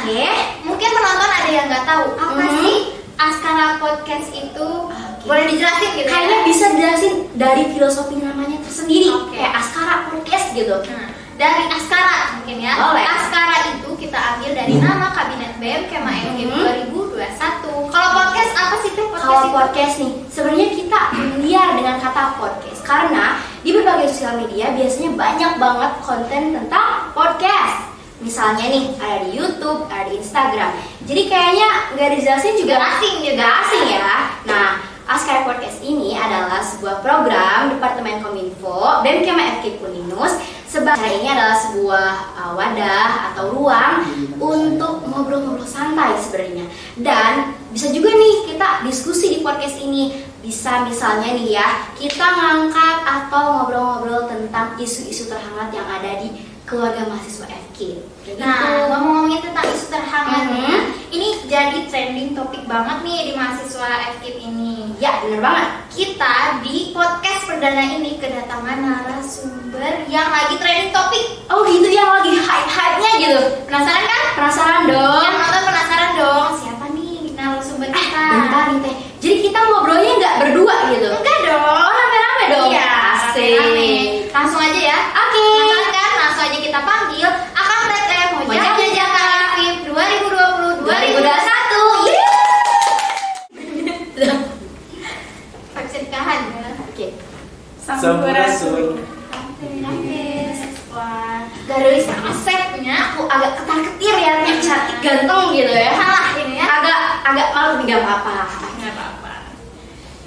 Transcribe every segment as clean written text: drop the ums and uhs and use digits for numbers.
Oke. Mungkin penonton ada yang nggak tahu apa sih Askara Podcast itu. Boleh dijelasin gitu Kayaknya ya? bisa dijelasin dari filosofi namanya tersendiri. Oke. Kayak Askara Podcast gitu. Dari Askara mungkin ya. Boleh. Askara itu kita ambil dari nama Kabinet BEM Kema FKIP 2021. Kalau podcast apa sih Teh? Kalau itu? podcast nih, sebenarnya kita familiar dengan kata podcast karena di berbagai sosial media biasanya banyak banget konten tentang podcast. Misalnya nih, ada di YouTube, ada di Instagram. Jadi kayaknya nggak dijelasin juga nggak asing ya. Nah, Askara Podcast ini adalah sebuah program Departemen Kominfo BEM Kema FKIP Uninus. Sebenarnya ini adalah sebuah wadah atau ruang untuk ngobrol-ngobrol santai sebenarnya. Dan bisa juga nih kita diskusi di podcast ini. Bisa misalnya nih ya, kita ngangkat atau ngobrol-ngobrol tentang isu-isu terhangat yang ada di keluarga mahasiswa FKIP. Nah, ngomong-ngomongin tentang isu terhangatnya, ini jadi trending topik banget nih di mahasiswa FKIP ini. Ya, bener banget. Kita di podcast perdana ini kedatangan narasumber yang lagi trending topik. Oh gitu, yang lagi hype-hype-nya gitu. Penasaran kan? Penasaran dong. Yang nonton penasaran dong. Siapa nih narasumber kita? Bentar nih Teh. Jadi kita ngobrolnya nggak berdua gitu? Enggak dong. Oh, rame-rame dong. Iya, Asik. rame-rame. Langsung aja ya. Oke. Penasaran kan? Langsung aja kita panggil Akang Teteh Mojang Jajakan FKIP 2020-2021. Tak bisa ditahan ya. Oke. Sampurasun. Wah, Dari konsepnya aku agak ketar-ketir ya, yang cantik ganteng gitu ya. salah ini ya. Agak malu tapi nggak apa-apa. Nggak apa-apa.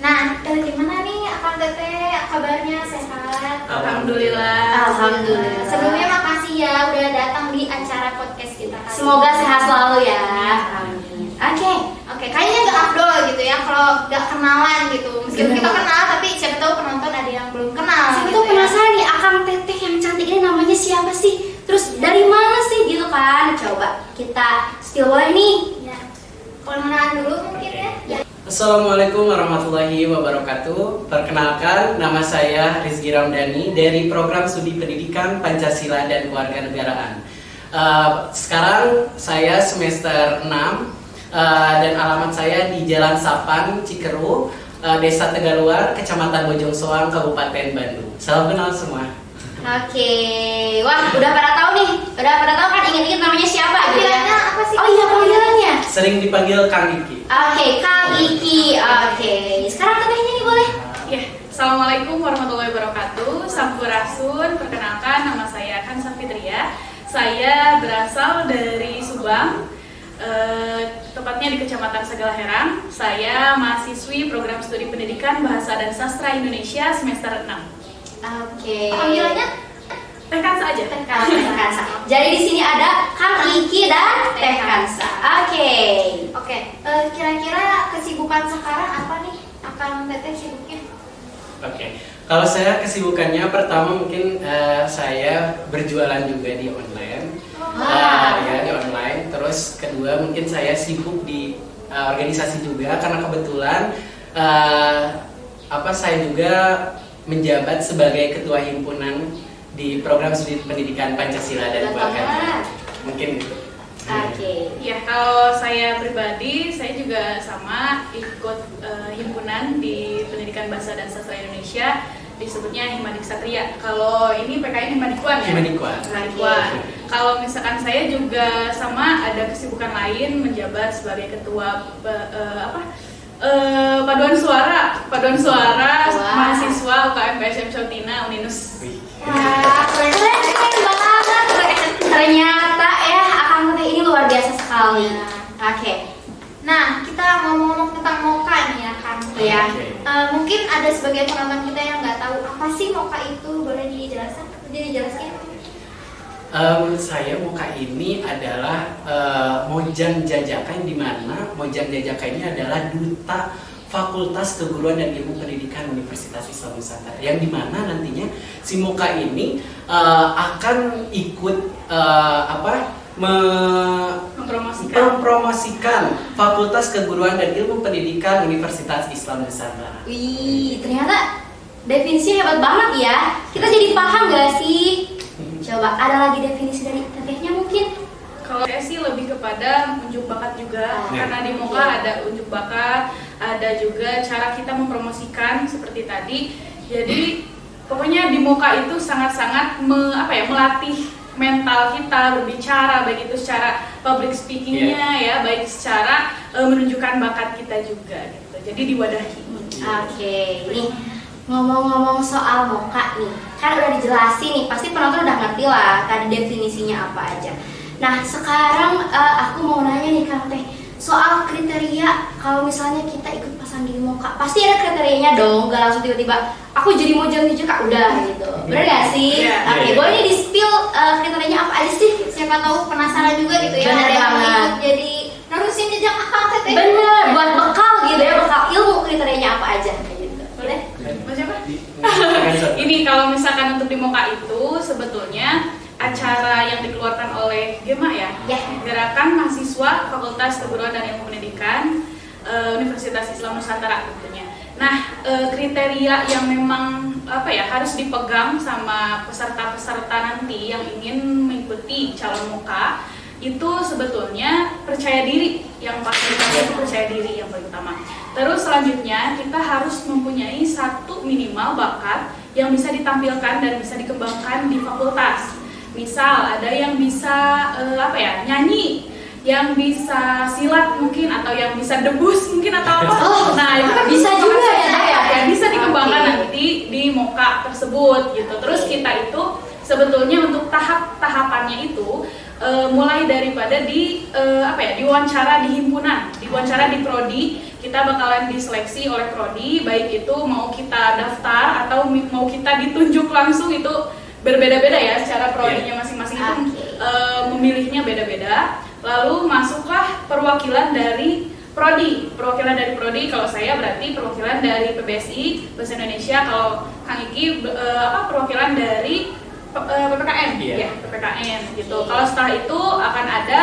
Nah, gimana nih Akang Teteh? Kabarnya sehat? Alhamdulillah. Alhamdulillah. Sebelumnya makasih ya udah datang di acara podcast kita kali ini. Semoga sehat selalu ya. Amin. Oke. Oke, kayaknya nggak afdol gitu ya kalau nggak kenalan gitu. Meskipun Bener. kita kenal, tapi siapa tahu penonton ada yang belum kenal. Saya gitu tuh ya. penasaran nih, Akang Teteh yang cantik ini namanya siapa sih? Terus dari mana sih gitu kan? Coba kita spill boleh nih. Ya. Kenalan dulu mungkin ya. Assalamualaikum warahmatullahi wabarakatuh. Perkenalkan, nama saya Rizky Ramdhani dari Program Studi Pendidikan Pancasila dan Kewarganegaraan. Sekarang saya semester 6 dan alamat saya di Jalan Sapan, Cikeru, Desa Tegaluar, Kecamatan Bojongsoang, Kabupaten Bandung. Salam kenal semua. Oke. Wah, udah pada tahu nih. Udah pada tahu kan inget-inget namanya siapa gitu ya? Panggilannya apa sih? Oh iya, panggilannya. Sering dipanggil Kang Iki. Oke, Kang Iki. Oke. Sekarang tetehnya nih boleh. Ya, Assalamualaikum warahmatullahi wabarakatuh. Sampurasun, perkenalkan nama saya Kansa Fitria. Saya berasal dari Subang, tepatnya di Kecamatan Segalaherang. Saya mahasiswi program studi pendidikan Bahasa dan Sastra Indonesia semester 6. Oke. Panggilannya Teh Kansa aja. Teh Kansa. Jadi di sini ada Kang Iki dan Teh Kansa. Oke. Oke, kira-kira kesibukan sekarang apa nih? Akang Teteh sibuknya? Oke, kalau saya kesibukannya pertama mungkin saya berjualan juga di online. Ya di online. Terus kedua mungkin saya sibuk di organisasi juga karena kebetulan saya juga menjabat sebagai ketua himpunan di program studi pendidikan Pancasila dan Kewarganegaraan. Mungkin itu. Oke. Ya, kalau saya pribadi, saya juga sama ikut himpunan di Pendidikan Bahasa dan Sastra Indonesia, disebutnya Himadik Satria. Kalau ini PKN Himadikuan ya? Himadikuan. Himadikuan. Kalau misalkan saya juga sama ada kesibukan lain menjabat sebagai ketua paduan suara Wah. mahasiswa UKM PSM Sotina Uninus. Wah, keren banget. Ternyata ya Akang Teteh ini luar biasa sekali. Oke. Nah, kita ngomong-ngomong tentang Moka nih ya kan. Iya. Mungkin ada sebagian penonton kita yang nggak tahu apa sih Moka itu, boleh dijelaskan? Menurut saya Moka ini adalah Mojang Jajakan, di mana Mojang Jajakan ini adalah duta Fakultas Keguruan dan Ilmu Pendidikan Universitas Islam Nusantara, yang dimana nantinya si Moka ini akan ikut mempromosikan Fakultas Keguruan dan Ilmu Pendidikan Universitas Islam Nusantara. Wih, ternyata definisinya hebat banget ya. Kita jadi paham gak sih? Coba ada lagi definisi dari tetehnya mungkin? Kalau saya sih lebih kepada kepada unjuk bakat juga. Karena di MOKA ada unjuk bakat, ada juga cara kita mempromosikan seperti tadi. Jadi pokoknya di MOKA itu sangat-sangat melatih mental kita berbicara, baik itu secara public speakingnya ya, baik secara menunjukkan bakat kita juga gitu. Jadi diwadahi. Oke, nih ngomong-ngomong soal MOKA nih, kan udah dijelasin nih, pasti penonton udah ngerti lah tadi definisinya apa aja. Nah sekarang aku mau nanya nih Kang Teh, soal kriteria kalau misalnya kita ikut pasang di MOKA, pasti ada kriterianya dong, gak langsung tiba-tiba aku jadi mau jadi Kak udah gitu, bener gak sih? Oke, boleh nih di spill kriterianya apa aja sih? Siapa tahu penasaran juga gitu ya, Bener ada yang banget. ikut jadi nerusin jejak Kang Teh. Bener, buat bekal gitu ya, bekal ilmu kriterianya apa aja kayak gitu. Boleh? Mas siapa? Ini kalau misalkan untuk di MOKA itu sebetulnya acara yang dikeluarkan oleh GEMA ya, Gerakan Mahasiswa Fakultas Keguruan dan Ilmu Pendidikan Universitas Islam Nusantara tentunya. Nah, kriteria yang memang harus dipegang sama peserta-peserta nanti yang ingin mengikuti calon MOKA itu sebetulnya percaya diri, yang pasti itu percaya diri yang paling utama. Terus selanjutnya kita harus mempunyai satu minimal bakat yang bisa ditampilkan dan bisa dikembangkan di fakultas. Misal ada yang bisa nyanyi, yang bisa silat mungkin, atau yang bisa debus mungkin atau apa. Nah itu kan bisa juga ya bisa dikembangkan nanti di MOKA tersebut gitu. Terus kita itu sebetulnya untuk tahapannya itu mulai daripada diwawancara di himpunan, diwawancara di prodi, kita bakalan diseleksi oleh prodi, baik itu mau kita daftar atau mau kita ditunjuk langsung, itu berbeda-beda ya, secara prodinya masing-masing itu memilihnya beda-beda. Lalu masuklah perwakilan dari prodi. Perwakilan dari prodi, kalau saya berarti perwakilan dari PBSI Bahasa Indonesia, kalau Kang Iki perwakilan dari PPKN, ya PPKN gitu. Kalau setelah itu akan ada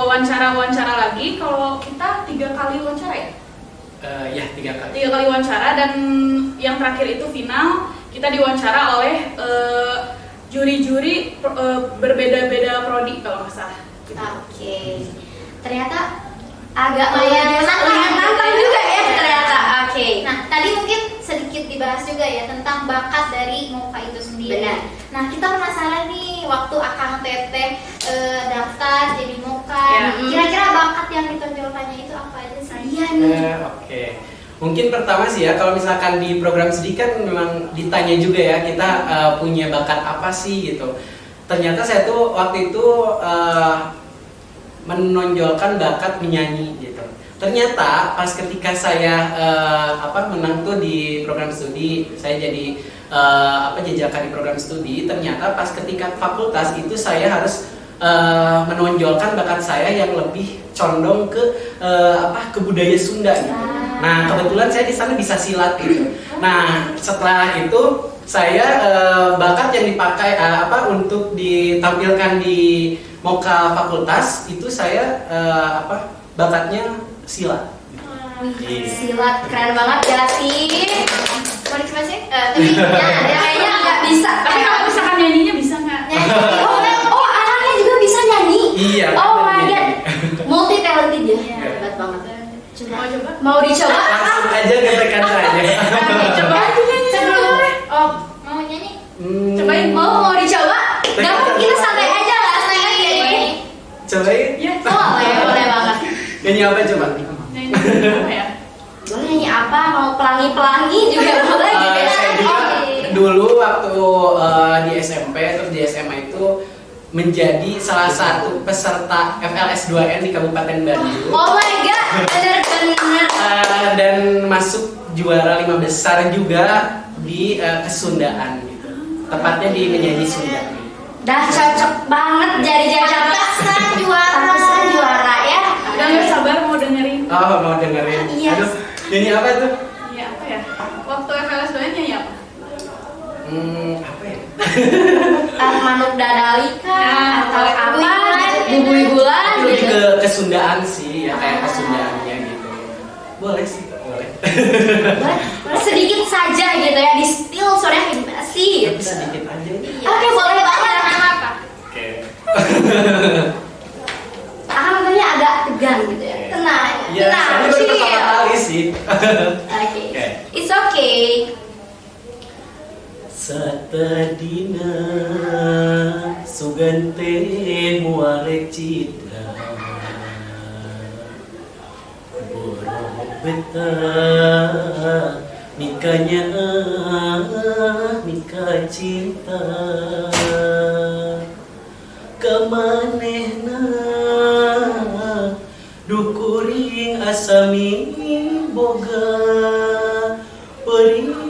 wawancara lagi. Kalau kita 3 kali wawancara ya? Ya 3 kali. 3 kali wawancara, dan yang terakhir itu final. Kita diwawancara oleh juri-juri berbeda-beda prodi kalau nggak salah. Gitu. Oke, ternyata agak menantang juga ya ternyata. Oke. Nah, tadi mungkin sedikit dibahas juga ya tentang bakat dari MOKA itu sendiri. Benar. Nah, kita penasaran nih, waktu Akang Teteh daftar jadi MOKA, kira-kira bakat yang ditonjolkannya itu apa aja sih? Iya nih. Oke. Mungkin pertama sih ya, kalau misalkan di program studi kan memang ditanya juga ya, kita punya bakat apa sih gitu. Ternyata saya tuh waktu itu menonjolkan bakat menyanyi gitu. Ternyata pas ketika saya menang tuh di program studi, saya jadi jajakan di program studi. Ternyata pas ketika fakultas itu saya harus menonjolkan bakat saya yang lebih condong ke budaya Sunda gitu. Nah kebetulan saya di sana bisa silat gitu. Nah setelah itu saya bakat yang dipakai untuk ditampilkan di MOKA fakultas itu saya bakatnya silat. Silat keren banget ya sih. Mau dicoba sih? Tapi Kayaknya nggak bisa. Tapi kalau misalkan nyanyinya bisa nggak? Oh anaknya juga bisa nyanyi. Iya. Oh my god, multi talented ya. Iya. Hebat banget. Coba. Mau dicoba? Langsung aja geprekan saja. Coba aja nyanyi. sebelum mau nyanyi, Cobain. Mau dicoba? Gak apa, kita santai aja lah, santai aja ini. Cobain. Ya. Boleh banget. Nyanyi apa coba? Nyanyi apa ya? Boleh nyanyi apa? Mau pelangi-pelangi juga boleh gitu ya. Saya juga dulu waktu di SMP terus di SMA itu menjadi salah satu peserta FLS 2N di Kabupaten Bandung. Oh my god, bener-bener. Dan masuk juara 5 besar juga di kesundaan gitu. Tepatnya di menyanyi Sunda. Dah cocok banget jadi jajan pantesan juara. Pantesan juara ya. Udah nggak sabar mau dengerin. Oh mau dengerin? Iya. Aduh, nyanyi apa tuh? Iya apa ya? Waktu FLS 2 nyanyi apa? Apa ya? Manuk dadalika Nah, atau apa? bubuy Bubuy-bulan Lebih gitu. ke kesundaan sih ya, kayak kesundaannya gitu. Boleh sih, boleh. Boleh sedikit saja gitu ya, di spill suaranya gimana sih Tapi gitu. sedikit aja. Oke, boleh banget. Apa? Oke. Oke. It's okay. Satadina sugante muarek citra borok beta nikahnya nikah cinta kamanehna dukuring asami boga perih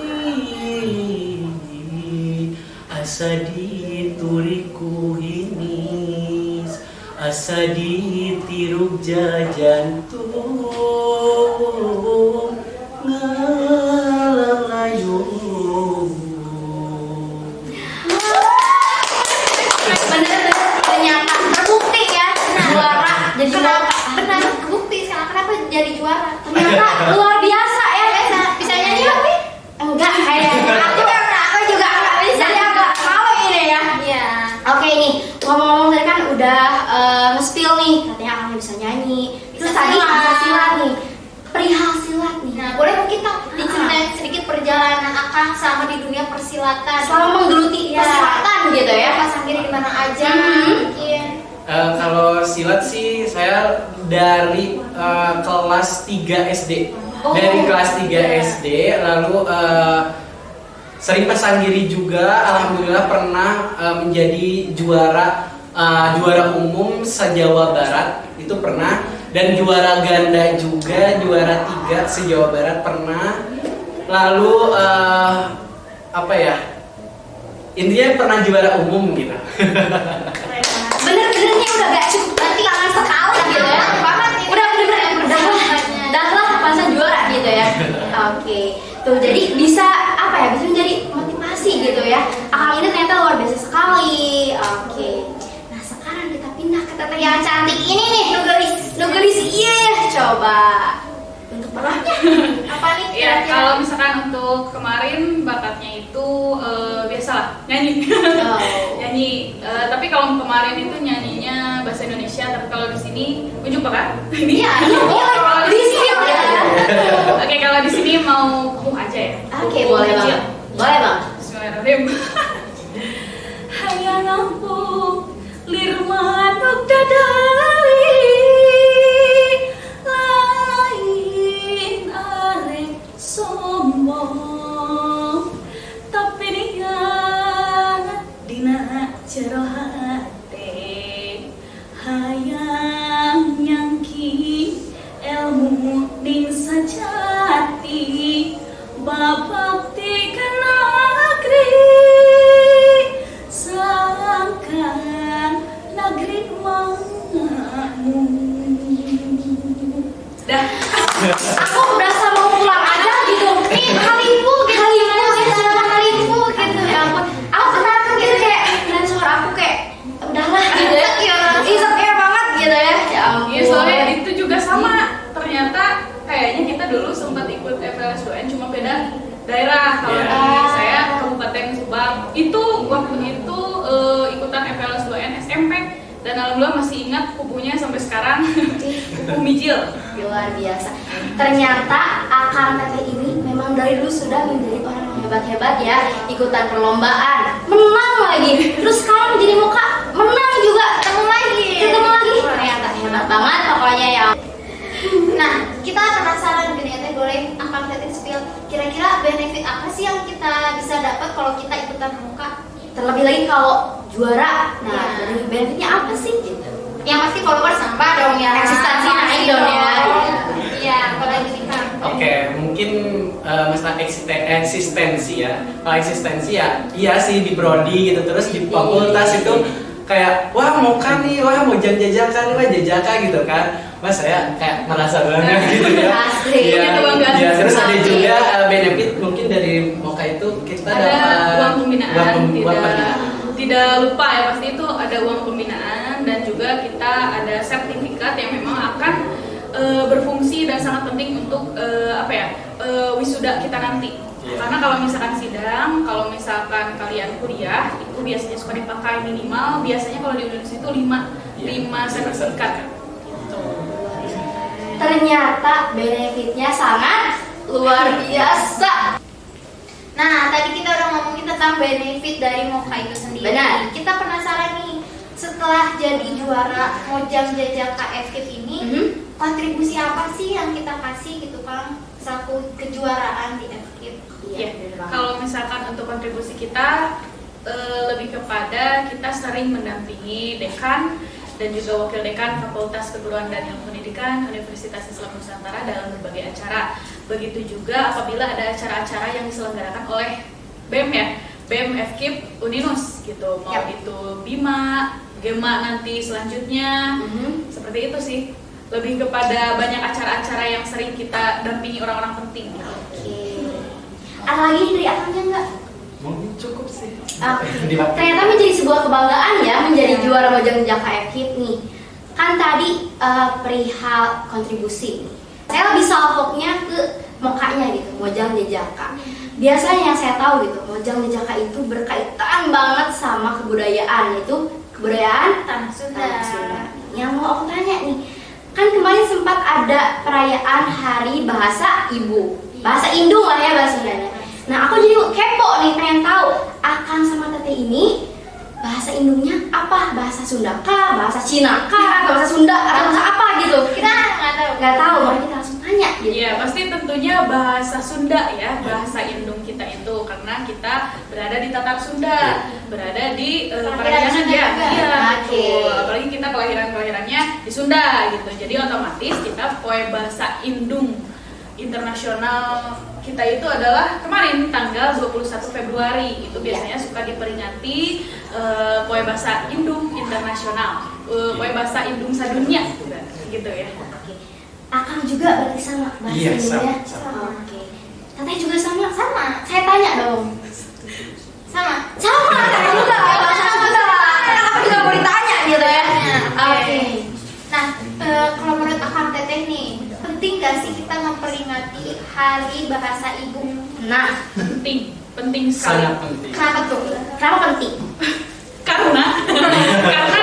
asa dituriku hinis asa ditiruk jajantung ngalayung. Bener-bener ternyata terbukti ya juara jadi juara. Benar terbukti sekarang kenapa jadi juara. Ternyata luar biasa ya. Bisa nyanyi tapi Enggak kayaknya. Aku juga enggak bisa. Jadi agak malu ini ya. iya. Oke nih, ngomong-ngomong tadi kan udah nge-spill nih, katanya Akang bisa nyanyi. Terus Bisa tadi silat. bisa silat nih. Perihal silat nih. Nah, boleh mungkin Kang diceritain sedikit perjalanan Akang selama di dunia persilatan. Selama menggeluti Ya. persilatan gitu ya. Pas sendiri di mana aja? Mungkin. Kalau silat sih saya dari kelas 3 SD. Oh. Dari kelas 3 SD lalu sering pasang diri juga, alhamdulillah pernah menjadi juara umum se-Jawa Barat itu pernah, dan juara ganda juga, juara 3 se-Jawa Barat pernah. Lalu apa ya? Intinya pernah juara umum gitu. Bener-benernya udah gak cukup berarti kangen sekali gitu ya. Banget nih. Udah bener-bener dah lah masa juara gitu ya. Oke. Tuh jadi bisa apa ya? Bisa menjadi motivasi gitu ya. Akang ini ternyata luar biasa sekali. Oke. Nah, sekarang kita pindah ke teteh yang cantik ini nih, Nugelis. Iya ya. Coba untuk perannya apa nih? Ya, kira-kira? kalau misalkan untuk kemarin bakatnya itu biasalah nyanyi. Oh. Nyanyi, tapi kalau kemarin itu nyanyinya bahasa Indonesia, tapi kalau di sini unjuk bakat. Ini Iya, boleh. Kalau di Di sini sini ya. Oke, kalau di sini mau aja ya. Oke, boleh Kecil. Bang. Boleh Bang. Bismillahirrahmanirrahim. Hayang ampu lirmanuk dadali lain arek sombong tapi dia dina jero hate hayang nyangki ilmu ning sajati babakti kana negeri sangkan negeri makmur. Dah. Aku berasa mau pulang aja gitu. Nih Halimbu gitu gitu ya ampun. Aku kenapa gitu kayak dan suara aku kayak udahlah gitu ya. Insecure banget gitu ya. Ya ampun. Iya, soalnya itu juga sama. Ternyata kayaknya kita dulu sempat ikut FLSUN cuma beda daerah. Kalau Iya. di saya Kabupaten Subang. Itu waktu itu ikutan FLSUN SMP dan alhamdulillah masih ingat kupunya sampai sekarang. Kupu mijil. Luar biasa. Ternyata Akang Teteh ini memang dari dulu sudah menjadi orang yang hebat-hebat ya, ikutan perlombaan, menang lagi. Terus sekarang menjadi muka menang juga, ketemu lagi. Ternyata hebat banget pokoknya ya. Nah, kita penasaran gini ya Teh, boleh Akang Teteh spill kira-kira benefit apa sih yang kita bisa dapat kalau kita ikutan muka? Terlebih lagi kalau juara, nah Iya. dari benefitnya apa sih gitu? Yang pasti followers nambah dong ya. Eksistensi naik dong ya. Iya, apalagi nih Kang. Oke, mungkin masalah eksistensi ya. Kalau eksistensi ya, iya sih di prodi gitu, terus di fakultas itu kayak wah mau kan nih, wah mau jajakan, wah jajaka gitu kan. Mas saya kayak merasa banget gitu ya. Asli. Iya, Kebanggaan ya, terus ada sendiri. juga benefit mungkin dari Moka itu kita Ada dapat uang pembinaan, uang pembinaan. tidak lupa ya, pasti itu ada uang pembinaan dan juga kita ada sertifikat yang memang akan berfungsi dan sangat penting untuk wisuda kita nanti. Iya. Karena kalau misalkan sidang, kalau misalkan kalian kuliah itu biasanya suka dipakai minimal, biasanya kalau di Indonesia itu 5 Iya, sertifikat. Gitu. Ternyata benefitnya sangat luar biasa. Nah, tadi kita udah ngomongin tentang benefit dari Mocha itu sendiri. Benar. Kita penasaran nih, setelah jadi juara Mojang Jajaka FKIP ini, kontribusi apa sih yang kita kasih gitu Kang selaku kejuaraan di FKIP? Iya, kalau misalkan untuk kontribusi kita lebih kepada kita sering mendampingi dekan dan juga wakil dekan Fakultas Keguruan dan Ilmu Pendidikan Universitas Islam Nusantara dalam berbagai acara. Begitu juga apabila ada acara-acara yang diselenggarakan oleh BEM ya, BEM FKIP Uninus gitu, mau itu BIMA, GEMA nanti selanjutnya, seperti itu sih. Lebih kepada banyak acara-acara yang sering kita dampingi orang-orang penting. Oke. Ada lagi dari akalnya nggak? Mungkin cukup sih. Ternyata menjadi sebuah kebanggaan ya menjadi juara Mojang Jajaka FKIP nih. Kan tadi perihal kontribusi. Saya lebih salvoknya ke Mokanya gitu, Mojang Jajaka. Biasanya yang saya tahu gitu, Mojang Jajaka itu berkaitan banget sama kebudayaan, yaitu kebudayaan Tanah Sunda. Yang mau aku tanya nih, kan kemarin sempat ada perayaan Hari Bahasa Ibu, bahasa Indung lah ya bahasa Sundanya. Nah aku jadi kepo nih, pengen tahu Akang sama Teteh ini bahasa Indungnya apa? Bahasa Sunda kah? Bahasa Cina kah? Bahasa Sunda atau bahasa apa gitu? Kita nggak tahu, mari kita langsung tanya gitu. Iya, pasti tentunya bahasa Sunda ya, bahasa Indung kita itu karena kita berada di Tatar Sunda, berada di Parahyangan ya. Iya, betul. Apalagi kita kelahirannya di Sunda gitu. Jadi otomatis kita poe bahasa Indung internasional kita itu adalah kemarin tanggal 21 Februari itu biasanya suka diperingati poe bahasa Indung internasional, poe bahasa Indung sadunia gitu ya. Akang juga berarti sama bahasa Iya, Indungnya? sama. Oke. Teteh juga sama? Sama. Saya tanya dong. Sama. Sama, saya juga bahasa Sunda. Aku juga mau ditanya gitu ya. Oke. Nah, kalau menurut Akang Teteh nih, penting gak sih kita memperingati Hari Bahasa Ibu? Nah, penting sekali. Sangat penting. kenapa tuh? Kenapa penting? Karena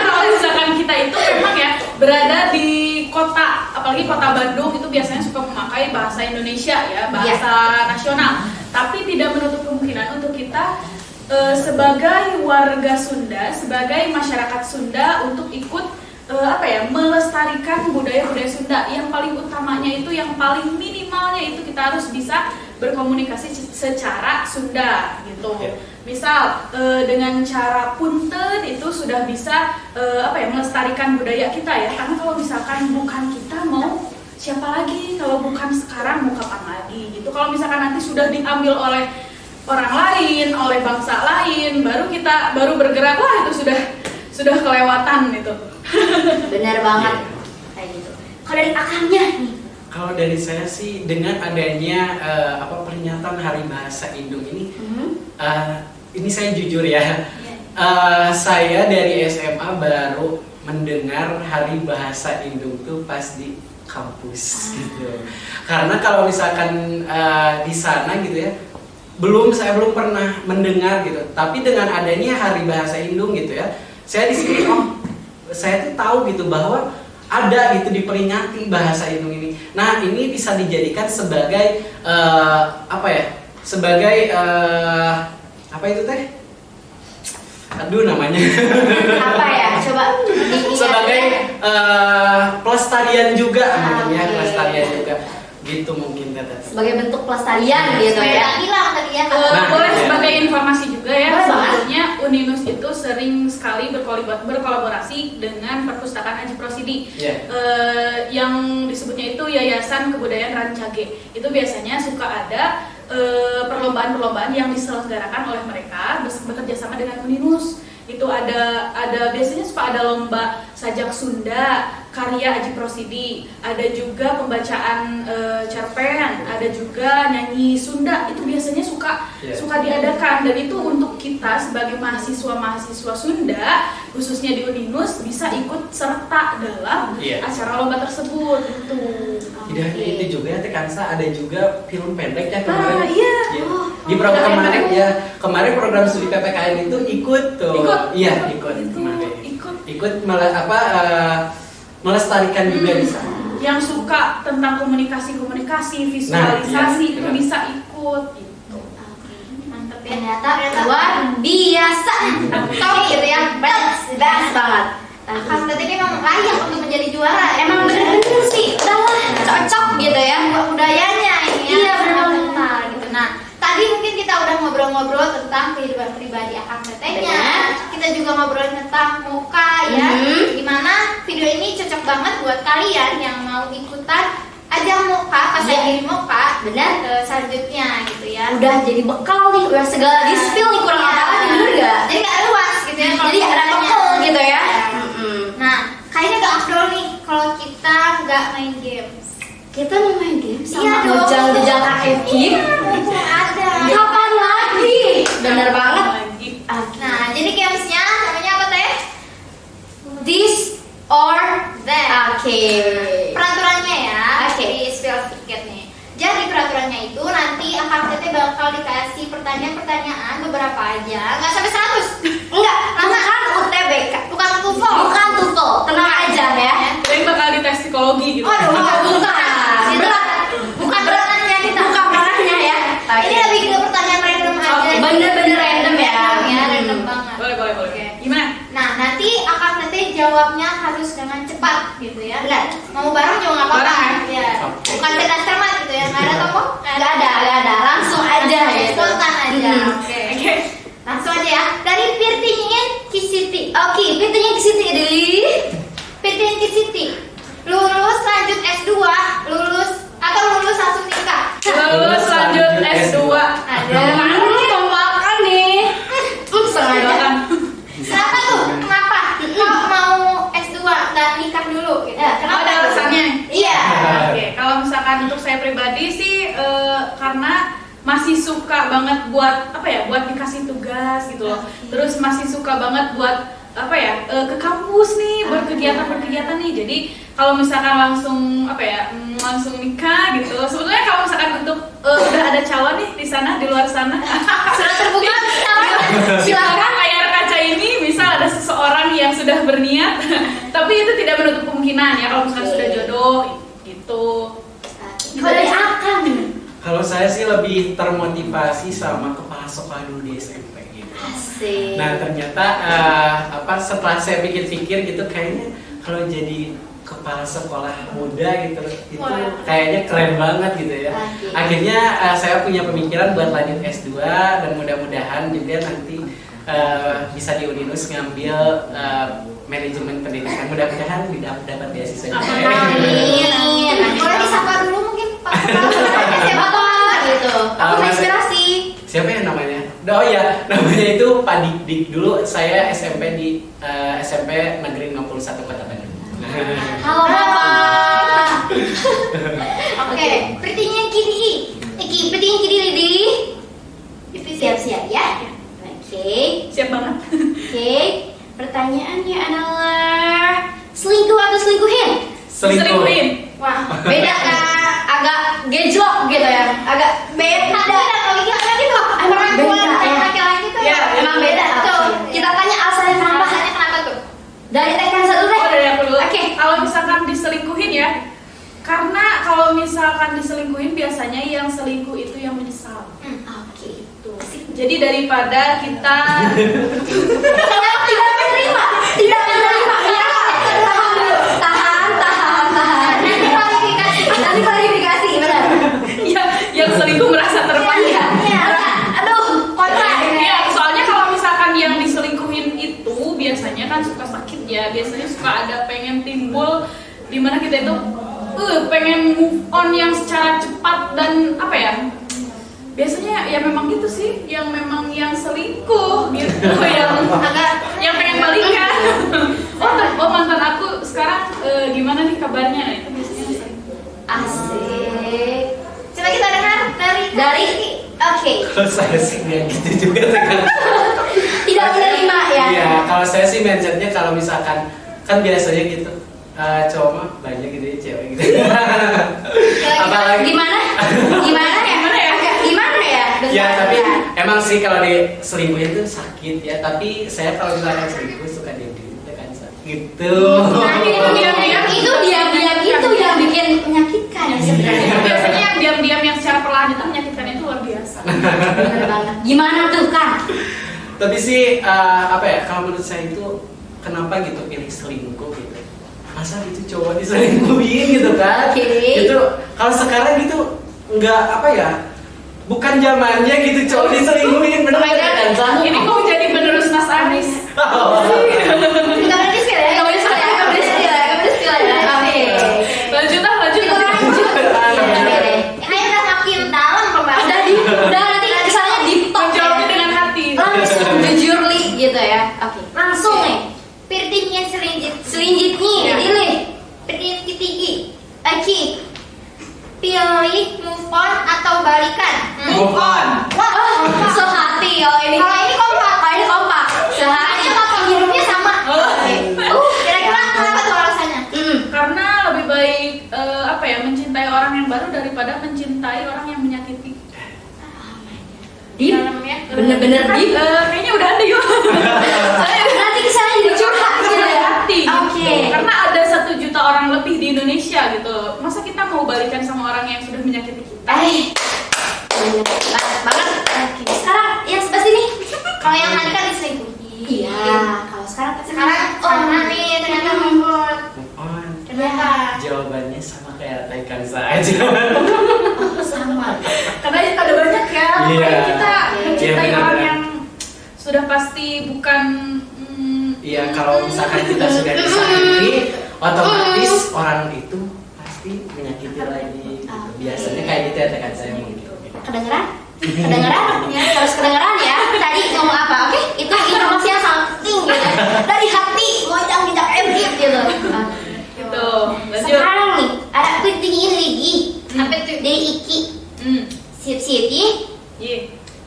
kalau misalkan kita itu memang ya berada di kota, apalagi kota Bandung itu biasanya suka memakai bahasa Indonesia ya, bahasa nasional. Tapi tidak menutup kemungkinan untuk kita sebagai warga Sunda, sebagai masyarakat Sunda untuk ikut melestarikan budaya-budaya Sunda. Yang paling utamanya itu, yang paling minimalnya itu kita harus bisa berkomunikasi secara Sunda gitu. Misal dengan cara punten itu sudah bisa melestarikan budaya kita ya. Karena kalau misalkan bukan kita, mau siapa lagi? Kalau bukan sekarang mau kapan lagi gitu. Kalau misalkan nanti sudah diambil oleh orang lain, oleh bangsa lain, baru bergerak, wah itu sudah kelewatan gitu. Benar banget. Kayak gitu. Kalau dari Akangnya nih, Kalau dari saya sih dengan adanya peringatan Hari Bahasa Indung ini, ini saya jujur ya, saya dari SMA baru mendengar Hari Bahasa Indung tuh pas di kampus gitu. Karena kalau misalkan di sana gitu ya, saya belum pernah mendengar gitu. Tapi dengan adanya Hari Bahasa Indung gitu ya, saya di sini saya tuh tahu gitu bahwa ada gitu diperingati bahasa Indung ini. Nah ini bisa dijadikan sebagai sebagai apa itu teh? Aduh namanya. apa ya? Coba diingat. Sebagai pelestarian juga mungkin ya, pelestarian juga. Gitu mungkin kata. Sebagai bentuk pelestarian gitu ya. Hilang tadi ya. Boleh iya. sebagai informasi juga ya, Boleh, sebetulnya Uninus itu sering sekali berkolaborasi dengan Perpustakaan Aji Prosidi. Yang disebutnya itu Yayasan Kebudayaan Rancage. Itu biasanya suka ada perlombaan-perlombaan yang diselenggarakan oleh mereka bekerja sama dengan Uninus. Itu ada biasanya suka ada lomba sajak Sunda karya Aji Prosidi, ada juga pembacaan cerpen, ada juga nyanyi Sunda. Itu biasanya suka diadakan, dan itu untuk kita sebagai mahasiswa Sunda khususnya di Uninus bisa ikut serta dalam acara lomba tersebut gitu. Tidak hanya itu juga ya Teh Kansa, ada juga film pendek ya kemarin. Di program kemarin program studi PPKN itu ikut kemarin. Ikut melestarikan juga di sana. yang suka tentang komunikasi, visualisasi itu benar. bisa ikut gitu. Mantep ya. Ternyata luar biasa. Tahu gitu ya, best banget. Akan tadi memang layak untuk menjadi juara. Emang bener-bener sih, udahlah cocok gitu ya. Budayanya ini ya. Iya, sangat benar. kental gitu. Nah, tadi mungkin kita udah ngobrol-ngobrol tentang kehidupan pribadi Akang Tetehnya. Benar. Kita juga ngobrolin tentang muka ya. Gimana video ini cocok banget buat kalian yang mau ikutan ajang muka, pasang muka. Benar. Selanjutnya gitu ya. Udah jadi bekal nih, udah segala di spill nih kurang apa lagi, bener gak? Jadi nggak luas gitu ya. kalau Jadi ada misalnya. bekal gitu ya. Nah, kayaknya gak afdol nih kalau kita nggak main games. Kita mau main game Iya sama dong. Mojang KFK. Mumpung ada. Kapan lagi? Bener banget. Lagi. Nah, jadi gamesnya namanya apa teh? This or That. Oke. Peraturannya ya, Oke. di spill sedikit nih. Jadi peraturannya itu nanti Akang Teteh bakal dikasih pertanyaan-pertanyaan beberapa aja, nggak sampai 100. Enggak, bukan UTBK. Bukan TOEFL. Bukan TOEFL. Tenang aja ya. Jadi bakal dites psikologi gitu. Aduh, Bukan. Itu bukan ranahnya kita. Bukan ranahnya ya. Ini lebih ke pertanyaan random aja. Oke, bener-bener random ya. Random banget. Boleh. Oke. Gimana? Nah, nanti Akang Teteh jawabnya harus dengan cepat gitu ya. Benar. Mau bareng juga nggak apa-apa. Bareng Ya. Oke. Bukan cerdas cermat gitu ya. Nggak ada tokoh. Enggak ada. Langsung aja gitu. Spontan aja. Oke. Oke. Langsung aja ya. Dari Pirtingin Kisiti. Oke, pintunya ke situ ya, Deli. Pirtingin Kisiti. Lulus lanjut S2, lulus langsung nikah. Lulus lanjut S2. Ada. Pemakan nih. Sengaja. Silakan. Kenapa tuh? Kenapa? Kalau mau S2 nggak nikah dulu gitu. Ya, Oh, ada alasannya. Iya. Oke, kalau misalkan untuk saya pribadi sih karena masih suka banget buat apa ya, buat dikasih tugas gitu loh. Terus masih suka banget buat apa ya, ke kampus nih, buat kegiatan nih. Jadi kalau misalkan langsung apa ya, langsung nikah gitu. Sebetulnya kalau misalkan untuk udah ada calon nih di sana, di luar sana, Sudah terbuka silakan layar kaca ini bisa ada seseorang yang sudah berniat, tapi itu tidak menutup kemungkinan ya kalau misalkan sudah jodoh gitu. Kalau dari Akang nih. Kalau saya sih lebih termotivasi sama kepala sekolah dulu di SMP gitu. Asik. Nah ternyata setelah saya pikir-pikir gitu kayaknya kalau jadi kepala sekolah muda gitu itu Wah. kayaknya keren banget gitu ya. Oke. Akhirnya saya punya pemikiran buat lanjut S2 dan mudah-mudahan juga nanti bisa di Uninus ngambil manajemen pendidikan. Mudah-mudahan dapat beasiswa juga. Amin. Boleh disapa dulu mungkin Pak Kepala. Siapa tahu gitu. Aku terinspirasi. Siapa ya namanya? Oh ya, namanya itu Pak Dik dulu. Saya SMP di SMP Negeri 51 Kota Bandung. Halo Bapak. Oke, Pirtingin Kidi. Penting kiri Lidi. Divisi. Siap-siap ya. Oke. Siap banget. Oke. Pertanyaannya adalah selingkuh atau selingkuhin? Selingkuhin. Wah, Beda kan? Agak gejlok gitu ya. Agak beda. kalau laki-laki tuh Emang perempuan beda, dan ya? laki-laki tuh Ya, Emang beda. Betul. Kita tanya alasannya kenapa? Alasannya kenapa tuh? Dari tekan satu deh. Oh, dari aku dulu. Oke. Kalau misalkan diselingkuhin ya, karena kalau misalkan diselingkuhin biasanya yang selingkuh itu yang menyesal. Oke. Tuh. Jadi daripada kita Tidak menerima. Tidak menerima. Ya. Tahan dulu. Tahan. Nanti klarifikasi. Nanti klarifikasi benar. yang selingkuh merasa terpanjang. Iya. Aduh, kontra ini. Iya, soalnya kalau misalkan yang diselingkuhin itu biasanya kan suka sakit ya, biasanya suka ada pengen timbul dimana kita itu pengen move on yang secara cepat dan apa ya, biasanya ya memang gitu sih, yang memang yang selingkuh gitu, yang pengen balikan. Oh mantan aku sekarang gimana nih kabarnya? Nah, itu biasanya yang selingkuh. Asik. Coba kita dengar dari Oke. Kalau saya sih nggak gitu juga sekarang. Tidak menerima ya. Iya, kalau saya sih mindsetnya kalau misalkan kan biasanya gitu cowok mah banyak gitu ya cewek gitu. Apalagi Gimana ya? Gimana ya? ya tapi emang sih kalau diselingkuh itu sakit ya, tapi saya kalau misalkan selingkuh suka diem-diem kan sakit gitu. Nah, itu diam-diam itu yang bikin menyakitkan ya sebenarnya. Biasanya yang diam-diam yang secara perlahan itu menyakitkan itu luar biasa. Bener banget. Gimana tuh kan? Tapi sih apa ya, kalau menurut saya itu kenapa gitu pilih selingkuh gitu. Masa gitu cowok diselingkuhin gitu kan? Oke. Itu kalau sekarang gitu nggak apa ya, bukan zamannya gitu cowok diselingkuhin, bener nggak kan? Sa? Ini kok jadi penerus Mas Anis? Kita berarti skill ya. Kamu bisa ya, kamu bisa ya, kamu bisa ya. Oke. Lanjut. Kayaknya udah makin dalam pembahasan. Udah nanti misalnya di top Menjawabnya dengan hati. langsung jujurly gitu ya. Oke. Langsung nih. Pertanyaan Selanjutnya, Ya. pilih. Pertanyaan ketiga. Aki, pilih move on atau balikan? Move on. Wah, Sehati ya ini. Kalau ini kompak. Kalau ini kompak. Sehati. Hanya bakal hidupnya sama. Oke. Kira-kira kenapa tuh alasannya? Karena lebih baik apa ya, mencintai orang yang baru daripada mencintai orang yang menyakiti. Deep. Dalamnya. Bener-bener deep. Kayaknya udah ada yuk. Nanti kesana jadi curhat gitu ya. Hati. Oke. Karena ada 1 juta orang lebih di Indonesia gitu. Masa kita mau balikan sama orang yang sudah menyakiti kita? Bener banget. Oke. Sekarang yang sebelah sini. Kalau yang tadi kan diselingkuhin. Iya. Kalau sekarang Sekarang sama nih ternyata move on. Move on. Kenapa? Jawabannya sama kayak rekan saya aja. sama. Karena ada banyak ya. Iya. Makanya kita mencintai Iya, orang benar. yang sudah pasti bukan Iya, kalau misalkan kita sudah disakiti, otomatis orang itu pasti menyakiti lagi. Gitu. Biasanya kayak gitu ya rekan saya mungkin. Kedengeran? Kedengeran? Harus kedengeran ya. Tadi ngomong apa? Oke, itu informasi yang sangat penting gitu. Dari hati, mojang tidak FGIF gitu. gitu. Lanjut. Sekarang nih, ada pertanyaan lagi. Apa tuh? Dari Iki. Siap-siap ya. Iya.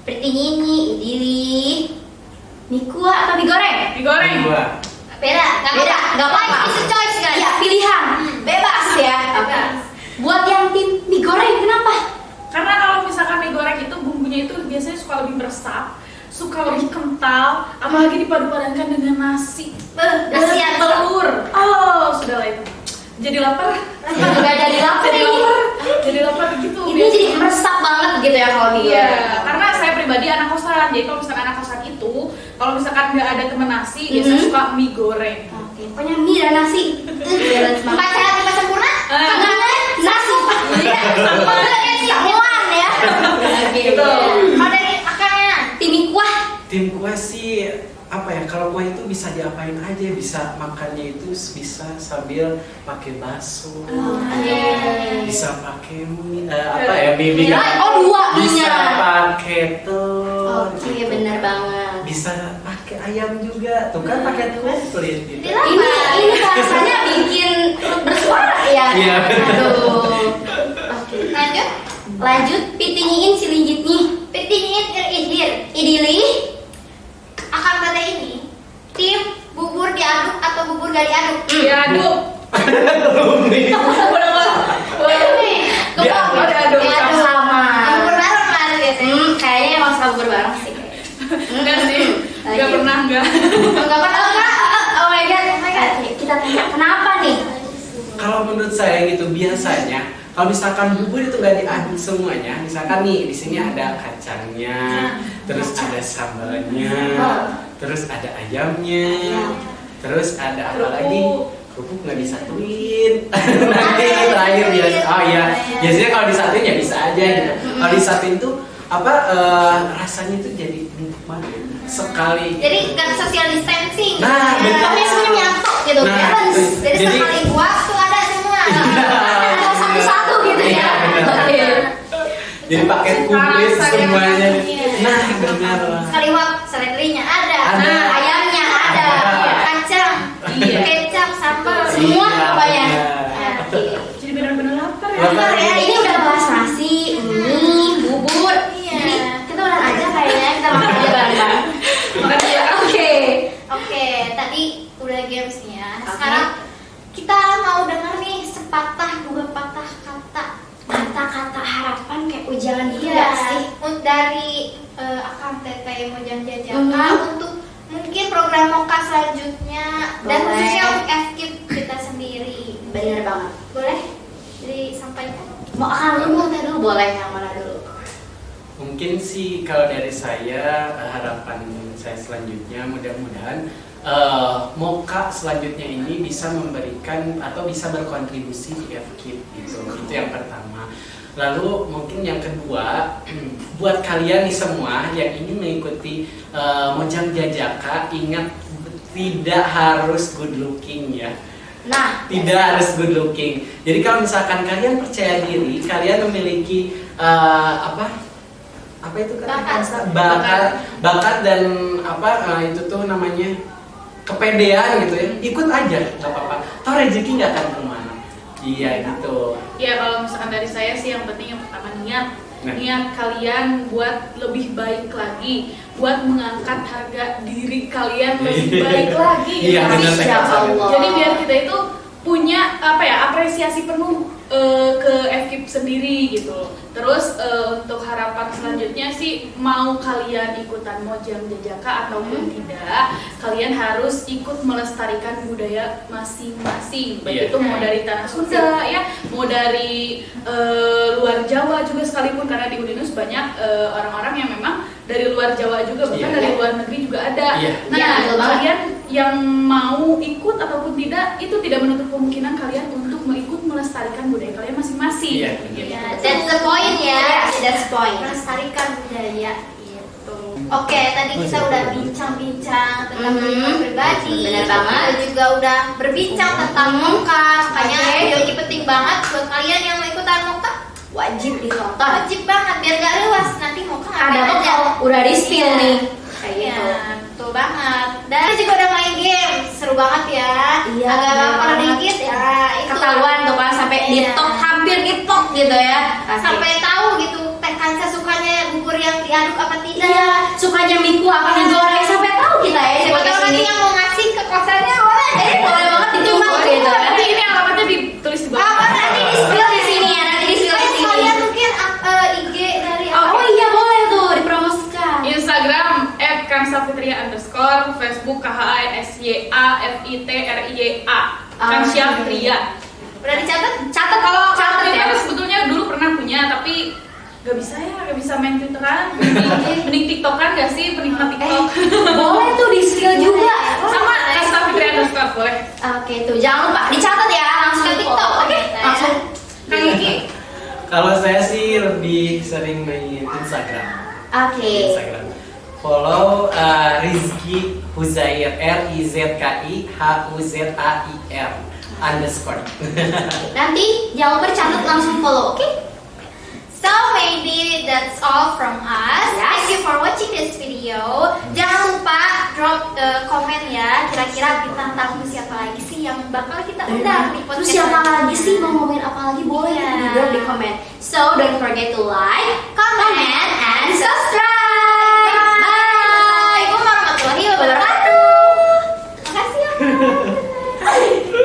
Pertanyaan nih, Idili. Mie kuah atau mie goreng? Digoreng. Dua. Beda, Beda, nggak apa-apa. Itu choice guys. Ya, pilihan. Bebas ya. Oke. Buat yang tim mie goreng, kenapa? Karena kalau misalkan mie goreng itu bumbunya itu biasanya suka lebih meresap, suka lebih kental, apalagi dipadu-padankan dengan nasi, nasi dengan yang telur. Oh, sudah lah itu. Jadi lapar. Nggak jadi lapar Jadi ini. lapar. Jadi lapar gitu. Ini jadi meresap banget gitu ya kalau mie Iya, goreng. karena saya pribadi anak kosan. Jadi kalau misalkan anak kosan itu, kalau misalkan nggak ada temen nasi, biasanya suka mie goreng. Oke, pokoknya mie dan nasi. Balance banget. Empat sehat lima sempurna. Makanan, nasi. Iya, Samuan ya. Oke. Gitu. Kalau dari akannya, Tim mie kuah. Tim kuah sih apa ya, kalau kuah itu bisa diapain aja, bisa makannya itu bisa sambil pakai bakso, bisa pakai mie, apa ya, mie Oh, dua bisa mie-nya. pakai telur, Oke, benar banget. bisa pakai ayam juga, tuh kan pakai komplit gitu. Ini rasanya bikin perut bersuara ya. Iya. Aduh. Oke. Lanjut, pitingiin si linjitnya. pertanyaan terakhir. Idili. Akan pada ini, tim bubur diaduk atau bubur gak diaduk? Diaduk. Belum nih. Kebak Diaduk. diaduk sama. Bubur bareng lah biasanya. Kayaknya emang suka bubur bareng sih. Enggak sih. Enggak pernah enggak. Enggak pernah enggak? Oh my god, Oke, kita tanya kenapa nih? Kalau menurut saya gitu biasanya, kalau misalkan bubur itu nggak diaduk semuanya, misalkan nih di sini ada kacangnya, terus ada sambalnya, terus ada ayamnya, terus ada apa lagi? Kerupuk nggak disatuin. Nanti terakhir biasa. Oh iya, biasanya kalau disatuin ya bisa aja gitu. Kalau disatuin tuh apa rasanya tuh jadi nikmat sekali. Jadi kan social distancing. Nah, betul. Tapi semuanya nyatu gitu, Nah, balance. Jadi sekali buat tuh ada semua. Ada satu-satu gitu ya. Iya, benar. Oke. Jadi paket komplit Rasa yang semuanya. Iya. Nah, benar. Sekali wap, seledrinya ada. Ada. Nah, ayamnya ada. Ada. Kacang, Iya. kecap, sambal, Semua Iya, pokoknya. benar. Oke. Jadi benar-benar lapar ya. Lapar. Bentar ya, ini udah bahas nasi, mie, bubur. Iya. Jadi kita udah aja kayaknya kita makan aja bareng-bareng. Makasih ya. Oke. Oke, tadi udah gamesnya. Oke. Sekarang kita mau dengar nih sepatah dua patah kata. Kata-kata harapan kayak ujangan gitu Iya, gak sih? dari Akang Teteh Mojang Jajaka Mhm. untuk mungkin program Moka selanjutnya dan Boleh. khususnya untuk FKIP kita sendiri. Bener banget. Boleh? Jadi Mau akan lu teh dulu boleh, yang mana dulu? Mungkin sih kalau dari saya harapan saya selanjutnya mudah-mudahan Moka selanjutnya ini bisa memberikan atau bisa berkontribusi di FKIP gitu. Itu yang pertama. Lalu mungkin yang kedua, buat kalian nih semua yang ingin mengikuti Mojang Jajaka, ingat tidak harus good looking ya. Nah, Tidak harus good looking. Jadi kalau misalkan kalian percaya diri, kalian memiliki apa itu kan? Bakat dan itu tuh namanya kepedean gitu ya. Ikut aja, nggak apa-apa. Toh rezeki nggak akan kemana. Iya gitu. Ya kalau misalkan dari saya sih yang penting yang pertama niat. Nah. Niat kalian buat lebih baik lagi, buat mengangkat harga diri kalian lebih baik lagi. Iya, gitu. benar, Insya Allah. Jadi biar kita itu punya apresiasi penuh ke FKIP sendiri gitu. Terus untuk harapan selanjutnya sih mau kalian ikutan Mojang Jajaka ataupun tidak, kalian harus ikut melestarikan budaya masing-masing. Baik Iya. itu mau dari tanah Sunda ya, mau dari luar Jawa juga sekalipun, karena di Udinus banyak orang-orang yang memang dari luar Jawa juga, bahkan Iya. dari luar negeri juga ada. Iya. Nah, Iya, betul banget. kalian yang mau ikut ataupun tidak, itu tidak menutup kemungkinan kalian untuk ikut melestarikan budaya kalian masing-masing. Iya. Gitu. Ya, that's the point ya. that's the point. Melestarikan budaya gitu. Oke, tadi kita udah bincang-bincang tentang kehidupan pribadi. Benar banget. Kita juga udah berbincang tentang Moka. Makanya Oke. video ini penting banget buat kalian yang mau ikutan Moka. Wajib ditonton. Wajib banget biar gak luas nanti Moka Ada ngapain kok aja. udah di spill Iya. nih. Kayak Iya, gitu. betul banget. Dan kita juga udah main game, seru banget ya. Iya, Agak bener lapar banget. dikit ya. Itu. Ketahuan tuh kan sampai di Iya. top, hampir di top gitu ya. Pasti. Sampai tahu gitu Teh Kansa sukanya bubur yang diaduk apa tidak. Iya, sukanya miku apa digoreng sampai tahu kita ya. Siapa tahu nanti yang mau ngasih ke kosannya boleh. Boleh banget ditunggu gitu kan. Nanti ini alamatnya ditulis di bawah. Apa nanti di spill Di sini ya, nanti di spill di sini. Kalian mungkin IG dari Oh iya boleh tuh dipromosikan. Instagram @kansafitria_, Facebook KHANSYAFITRIA Kansya Fitria. Udah dicatat? Catat Kalau catat Twitter ya. sebetulnya dulu pernah punya, tapi gak bisa main Twitteran. Mending TikTokan gak sih penikmat TikTok? Boleh tuh di spill juga. Sama @kansafitria_, boleh. Oke tuh jangan lupa dicatat ya, langsung Ke TikTok, follow. oke? Langsung. Kang Iki. Kalau saya sih lebih sering main Instagram. Oke. Instagram. Follow Rizky Huzair, RIZKIHUZAIR _ Nanti jangan lupa dicatat langsung follow, oke? So maybe that's all from us. Yes. Thank you for watching this video. Jangan lupa drop komen ya. Kira-kira bintang tamu siapa lagi sih yang bakal kita undang di podcast. Terus siapa lagi selanjutnya. sih mau ngomongin apa lagi boleh Iya. di drop di komen. So don't forget to like, comment, and subscribe.